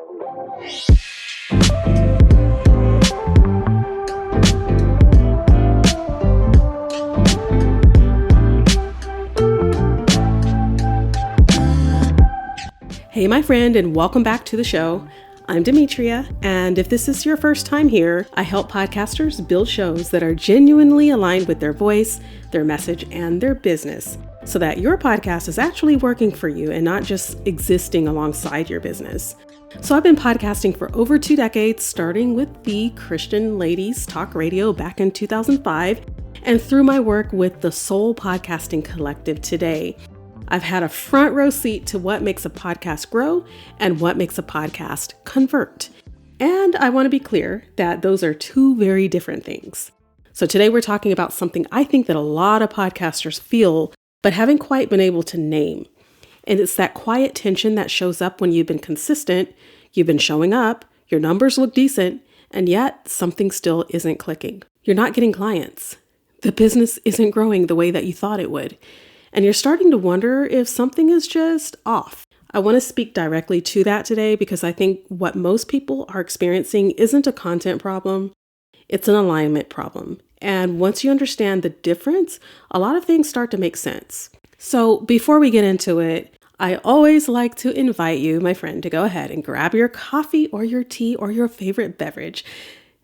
Hey, my friend, and welcome back to the show. I'm Demetria, and if this is your first time here, I help podcasters build shows that are genuinely aligned with their voice, their message, and their business, so that your podcast is actually working for you and not just existing alongside your business. So I've been podcasting for over 2 decades, starting with the Christian Ladies Talk Radio back in 2005, and through my work with the Soul Podcasting Collective today. I've had a front row seat to what makes a podcast grow and what makes a podcast convert. And I want to be clear that those are two very different things. So today we're talking about something I think that a lot of podcasters feel, but haven't quite been able to name. And it's that quiet tension that shows up when you've been consistent, you've been showing up, your numbers look decent, and yet something still isn't clicking. You're not getting clients. The business isn't growing the way that you thought it would. And you're starting to wonder if something is just off. I want to speak directly to that today because I think what most people are experiencing isn't a content problem, it's an alignment problem. And once you understand the difference, a lot of things start to make sense. So before we get into it, I always like to invite you, my friend, to go ahead and grab your coffee or your tea or your favorite beverage.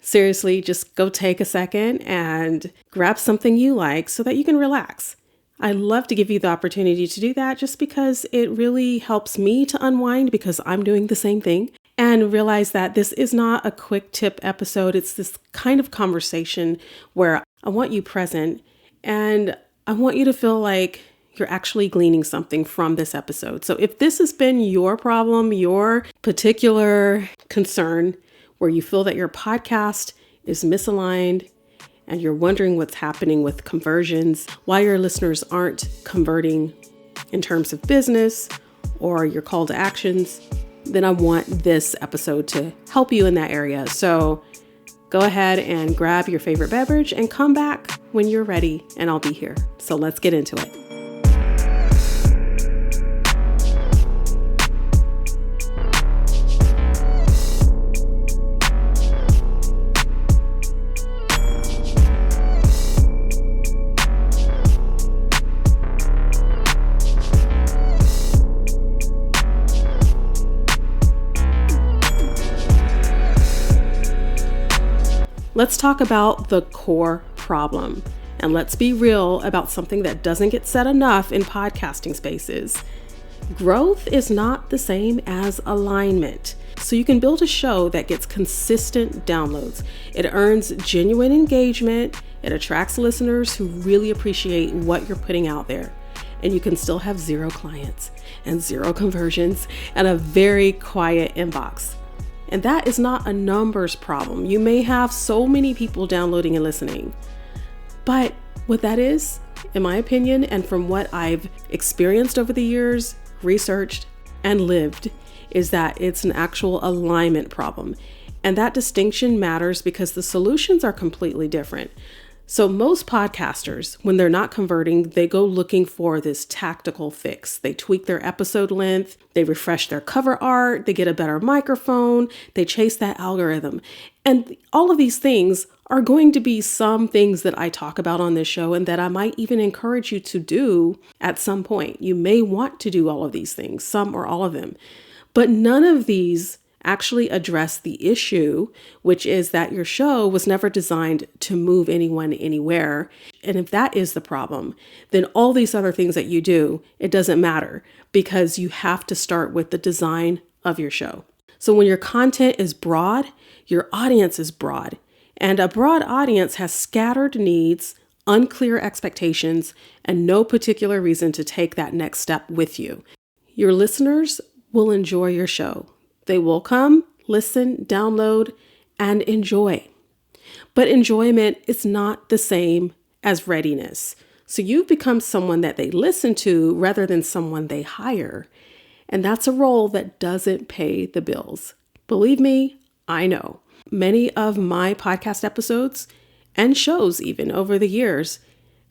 Seriously, just go take a second and grab something you like so that you can relax. I love to give you the opportunity to do that just because it really helps me to unwind because I'm doing the same thing and realize that this is not a quick tip episode. It's this kind of conversation where I want you present and I want you to feel like you're actually gleaning something from this episode. So if this has been your problem, your particular concern where you feel that your podcast is misaligned, and you're wondering what's happening with conversions, why your listeners aren't converting in terms of business or your call to actions, then I want this episode to help you in that area. So go ahead and grab your favorite beverage and come back when you're ready and I'll be here. So let's get into it. Let's talk about the core problem, and let's be real about something that doesn't get said enough in podcasting spaces. Growth is not the same as alignment. So you can build a show that gets consistent downloads. It earns genuine engagement. It attracts listeners who really appreciate what you're putting out there. And you can still have 0 clients and 0 conversions and a very quiet inbox. And that is not a numbers problem. You may have so many people downloading and listening. But what that is, in my opinion, and from what I've experienced over the years, researched and lived, is that it's an actual alignment problem. And that distinction matters because the solutions are completely different. So most podcasters, when they're not converting, they go looking for this tactical fix. They tweak their episode length, they refresh their cover art, they get a better microphone, they chase that algorithm. And all of these things are going to be some things that I talk about on this show and that I might even encourage you to do at some point. You may want to do all of these things, some or all of them, but none of these actually address the issue, which is that your show was never designed to move anyone anywhere. And if that is the problem, then all these other things that you do, it doesn't matter because you have to start with the design of your show. So when your content is broad, your audience is broad. And a broad audience has scattered needs, unclear expectations, and no particular reason to take that next step with you. Your listeners will enjoy your show. They will come, listen, download, and enjoy. But enjoyment is not the same as readiness. So you've become someone that they listen to rather than someone they hire. And that's a role that doesn't pay the bills. Believe me, I know. Many of my podcast episodes and shows even over the years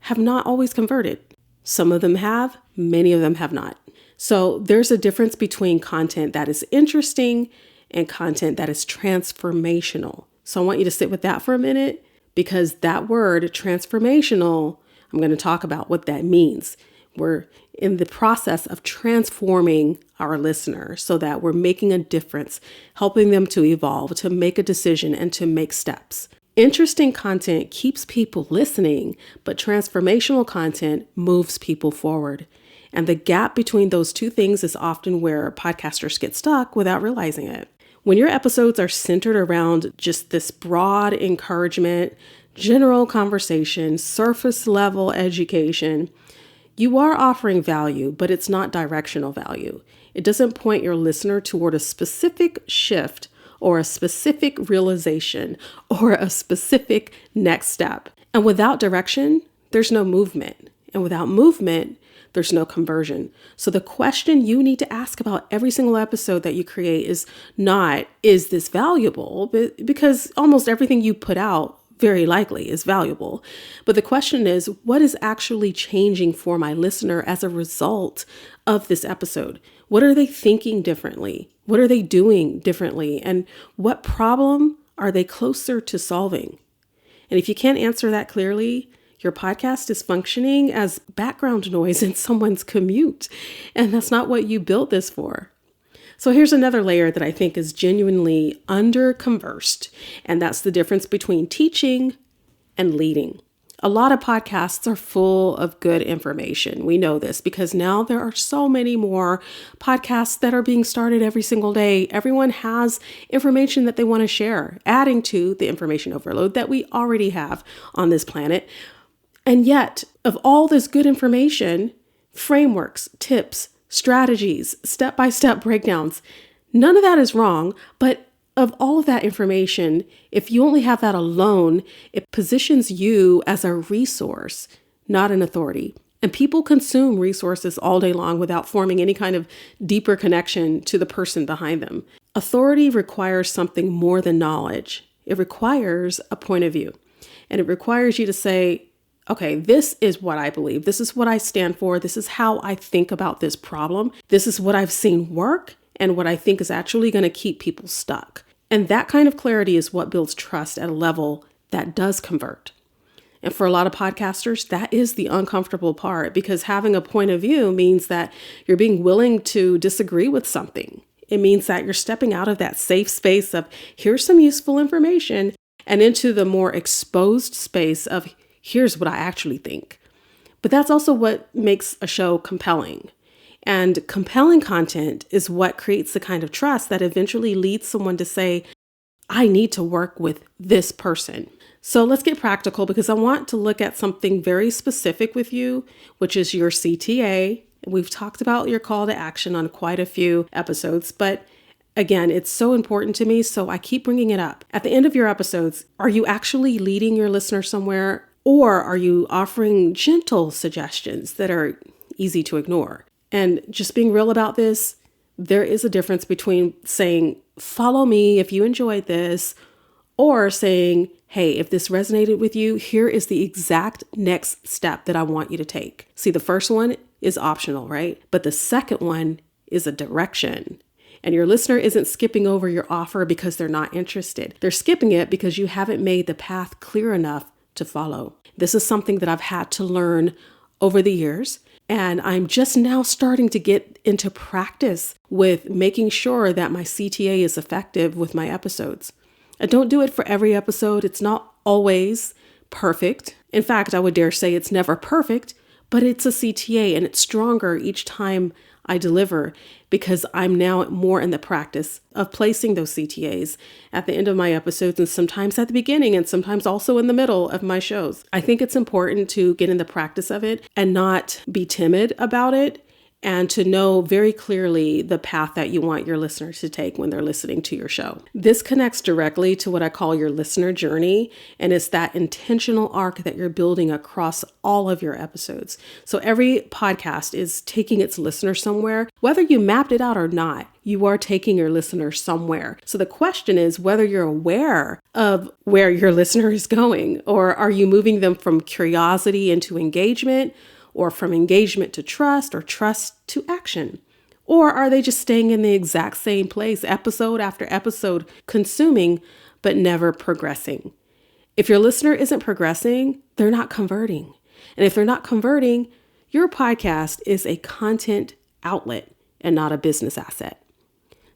have not always converted. Some of them have, many of them have not. So there's a difference between content that is interesting and content that is transformational. So I want you to sit with that for a minute, because that word transformational, I'm going to talk about what that means. We're in the process of transforming our listener so that we're making a difference, helping them to evolve, to make a decision, and to make steps. Interesting content keeps people listening, but transformational content moves people forward. And the gap between those two things is often where podcasters get stuck without realizing it. When your episodes are centered around just this broad encouragement, general conversation, surface level education, you are offering value, but it's not directional value. It doesn't point your listener toward a specific shift or a specific realization or a specific next step. And without direction, there's no movement. And without movement, there's no conversion. So the question you need to ask about every single episode that you create is not, is this valuable? Because almost everything you put out very likely is valuable. But the question is, what is actually changing for my listener as a result of this episode? What are they thinking differently? What are they doing differently? And what problem are they closer to solving? And if you can't answer that clearly, your podcast is functioning as background noise in someone's commute. And that's not what you built this for. So here's another layer that I think is genuinely under-conversed, and that's the difference between teaching and leading. A lot of podcasts are full of good information. We know this because now there are so many more podcasts that are being started every single day. Everyone has information that they want to share, adding to the information overload that we already have on this planet. And yet, of all this good information, frameworks, tips, strategies, step-by-step breakdowns, none of that is wrong, but of all of that information, if you only have that alone, it positions you as a resource, not an authority. And people consume resources all day long without forming any kind of deeper connection to the person behind them. Authority requires something more than knowledge. It requires a point of view. And it requires you to say, okay, this is what I believe. This is what I stand for. This is how I think about this problem. This is what I've seen work and what I think is actually going to keep people stuck. And that kind of clarity is what builds trust at a level that does convert. And for a lot of podcasters, that is the uncomfortable part, because having a point of view means that you're being willing to disagree with something. It means that you're stepping out of that safe space of here's some useful information and into the more exposed space of here's what I actually think. But that's also what makes a show compelling. And compelling content is what creates the kind of trust that eventually leads someone to say, I need to work with this person. So let's get practical, because I want to look at something very specific with you, which is your CTA. We've talked about your call to action on quite a few episodes, but again, it's so important to me, so I keep bringing it up. At the end of your episodes, are you actually leading your listener somewhere? Or are you offering gentle suggestions that are easy to ignore? And just being real about this, there is a difference between saying, follow me if you enjoyed this, or saying, hey, if this resonated with you, here is the exact next step that I want you to take. See, the first one is optional, right? But the second one is a direction. And your listener isn't skipping over your offer because they're not interested. They're skipping it because you haven't made the path clear enough to follow. This is something that I've had to learn over the years, and I'm just now starting to get into practice with making sure that my CTA is effective with my episodes. I don't do it for every episode. It's not always perfect. In fact, I would dare say it's never perfect, but it's a CTA and it's stronger each time I deliver, because I'm now more in the practice of placing those CTAs at the end of my episodes, and sometimes at the beginning and sometimes also in the middle of my shows. I think it's important to get in the practice of it and not be timid about it, and to know very clearly the path that you want your listeners to take when they're listening to your show. This connects directly to what I call your listener journey, and it's that intentional arc that you're building across all of your episodes. So every podcast is taking its listener somewhere. Whether you mapped it out or not, you are taking your listener somewhere. So the question is whether you're aware of where your listener is going, or are you moving them from curiosity into engagement, or from engagement to trust, or trust to action? Or are they just staying in the exact same place, episode after episode, consuming, but never progressing? If your listener isn't progressing, they're not converting. And if they're not converting, your podcast is a content outlet and not a business asset.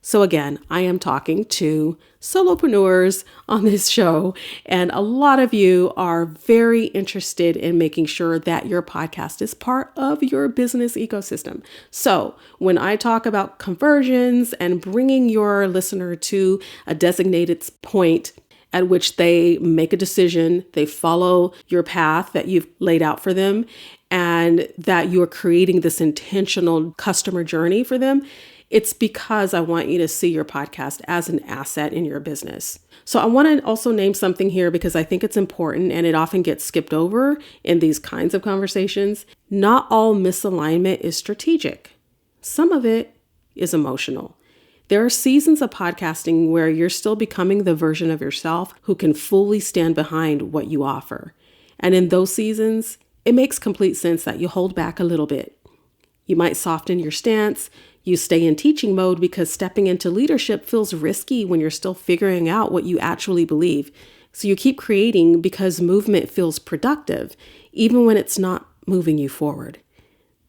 So again, I am talking to solopreneurs on this show, and a lot of you are very interested in making sure that your podcast is part of your business ecosystem. So when I talk about conversions and bringing your listener to a designated point at which they make a decision, they follow your path that you've laid out for them, and that you're creating this intentional customer journey for them, it's because I want you to see your podcast as an asset in your business. So I want to also name something here because I think it's important and it often gets skipped over in these kinds of conversations. Not all misalignment is strategic. Some of it is emotional. There are seasons of podcasting where you're still becoming the version of yourself who can fully stand behind what you offer. And in those seasons, it makes complete sense that you hold back a little bit. You might soften your stance. You stay in teaching mode because stepping into leadership feels risky when you're still figuring out what you actually believe. So you keep creating because movement feels productive, even when it's not moving you forward.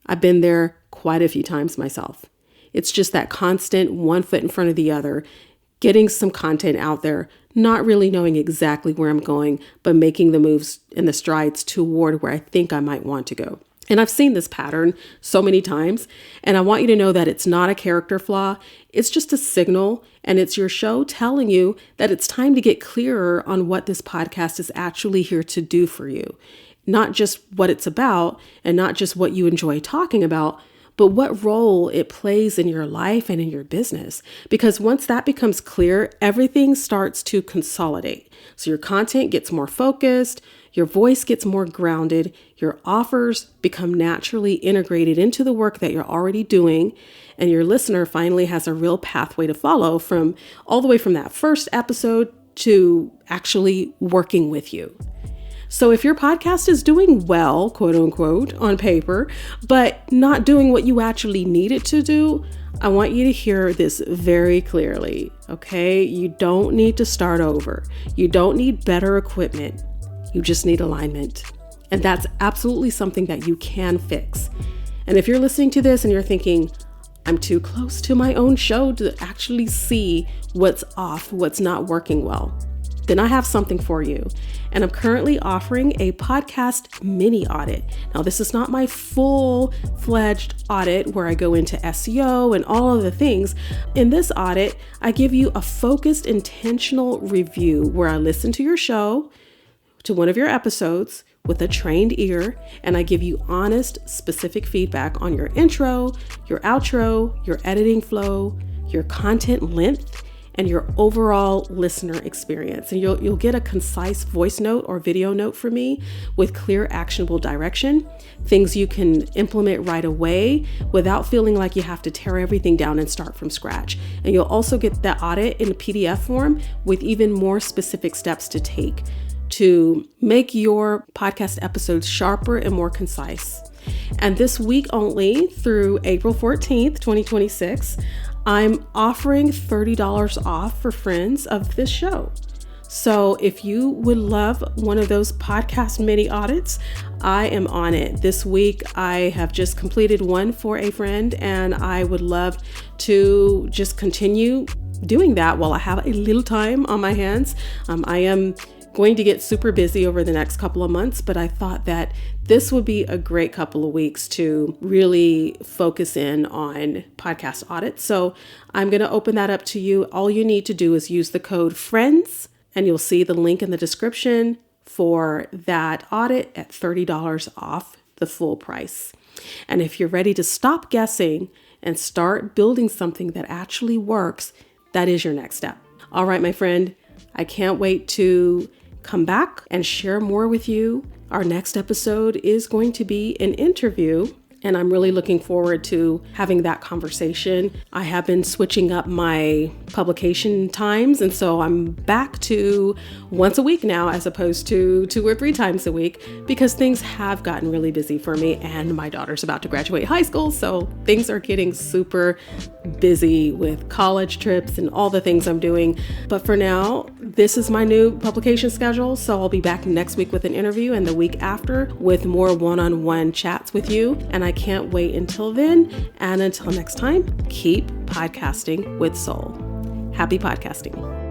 I've been there quite a few times myself. It's just that constant one foot in front of the other, getting some content out there, not really knowing exactly where I'm going, but making the moves and the strides toward where I think I might want to go. And I've seen this pattern so many times, and I want you to know that it's not a character flaw. It's just a signal, and it's your show telling you that it's time to get clearer on what this podcast is actually here to do for you. Not just what it's about, and not just what you enjoy talking about, but what role it plays in your life and in your business. Because once that becomes clear, everything starts to consolidate. So your content gets more focused, your voice gets more grounded, your offers become naturally integrated into the work that you're already doing, and your listener finally has a real pathway to follow from all the way from that first episode to actually working with you. So if your podcast is doing well, quote unquote, on paper, but not doing what you actually need it to do, I want you to hear this very clearly, okay? You don't need to start over. You don't need better equipment. You just need alignment. And that's absolutely something that you can fix. And if you're listening to this and you're thinking, I'm too close to my own show to actually see what's off, what's not working well, then I have something for you. And I'm currently offering a podcast mini audit. Now, this is not my full-fledged audit where I go into SEO and all of the things. In this audit, I give you a focused, intentional review where I listen to your show, to one of your episodes with a trained ear, and I give you honest, specific feedback on your intro, your outro, your editing flow, your content length, and your overall listener experience. And you'll get a concise voice note or video note from me with clear, actionable direction, things you can implement right away without feeling like you have to tear everything down and start from scratch. And you'll also get that audit in a PDF form with even more specific steps to take to make your podcast episodes sharper and more concise. And this week only through April 14th, 2026, I'm offering $30 off for friends of this show. So if you would love one of those podcast mini audits, I am on it. This week, I have just completed one for a friend, and I would love to just continue doing that while I have a little time on my hands. I am going to get super busy over the next couple of months, but I thought that this would be a great couple of weeks to really focus in on podcast audits. So I'm going to open that up to you. All you need to do is use the code FRIENDS, and you'll see the link in the description for that audit at $30 off the full price. And if you're ready to stop guessing and start building something that actually works, that is your next step. All right, my friend, I can't wait to come back and share more with you. Our next episode is going to be an interview And I'm really looking forward to having that conversation. I have been switching up my publication times, and so I'm back to once a week now as opposed to 2 or 3 times a week, because things have gotten really busy for me, and my daughter's about to graduate high school, so things are getting super busy with college trips and all the things I'm doing. But for now, this is my new publication schedule, so I'll be back next week with an interview and the week after with more one-on-one chats with you. And I can't wait until then. And until next time, keep podcasting with soul. Happy podcasting.